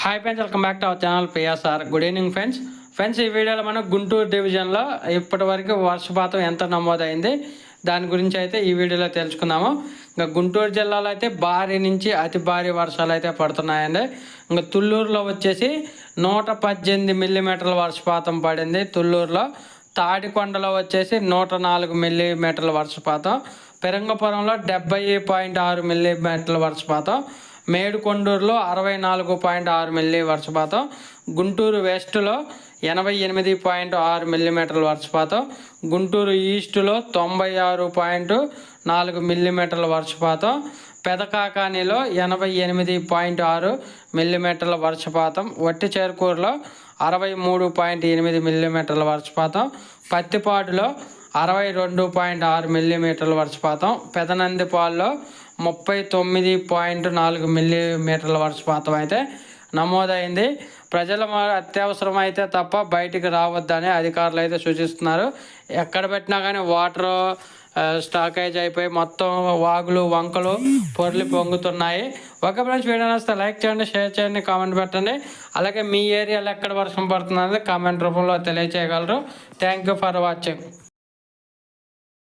Hi friends, welcome back to our channel PSR. Good evening friends ఈ వీడియోలో మనం గుంటూరు డివిజన్లో ఇప్పటి వరకు వర్షపాతం ఎంత నమోదైంది దాని గురించి అయితే ఈ వీడియోలో తెలుసుకుందాము. ఇంకా గుంటూరు జిల్లాలో అయితే భారీ నుంచి అతి భారీ వర్షాలు అయితే పడుతున్నాయండి. ఇంకా తుళ్ళూరులో వచ్చేసి 118 మిల్లీమీటర్ల వర్షపాతం పడింది. తుళ్ళూరులో తాడికొండలో వచ్చేసి 104 మిల్లీమీటర్ల వర్షపాతం, పెరంగపురంలో 70.6 మిల్లీమీటర్ల వర్షపాతం, మేడుకొండూరులో 64.6 మిల్లీ వర్షపాతం, గుంటూరు వెస్ట్లో 88.6 మిల్లీమీటర్ల వర్షపాతం, గుంటూరు ఈస్ట్లో 96.4 మిల్లీమీటర్ల వర్షపాతం, పెదకాకానిలో 88.6 మిల్లీమీటర్ల వర్షపాతం, వట్టి చేరుకూరులో 63.8 మిల్లీమీటర్ల వర్షపాతం, పత్తిపాడులో 62.6 మిల్లీమీటర్ల వర్షపాతం, పెదనందిపాల్లో 39.4 మిల్లీమీటర్ల వర్షపాతం అయితే నమోదైంది. ప్రజలు అత్యవసరం అయితే తప్ప బయటికి రావద్దని అధికారులు అయితే సూచిస్తున్నారు. ఎక్కడ పెట్టినా కానీ వాటర్ స్టాకేజ్ అయిపోయి మొత్తం వాగులు వంకలు పొర్లి పొంగుతున్నాయి. ఓకే ఫ్రెండ్స్, వీడియో నచ్చితే లైక్ చేయండి, షేర్ చేయండి, కామెంట్ పెట్టండి. అలాగే మీ ఏరియాలో ఎక్కడ వర్షం పడుతుంది అనేది కామెంట్ రూపంలో తెలియజేయగలరు. Thank you for watching.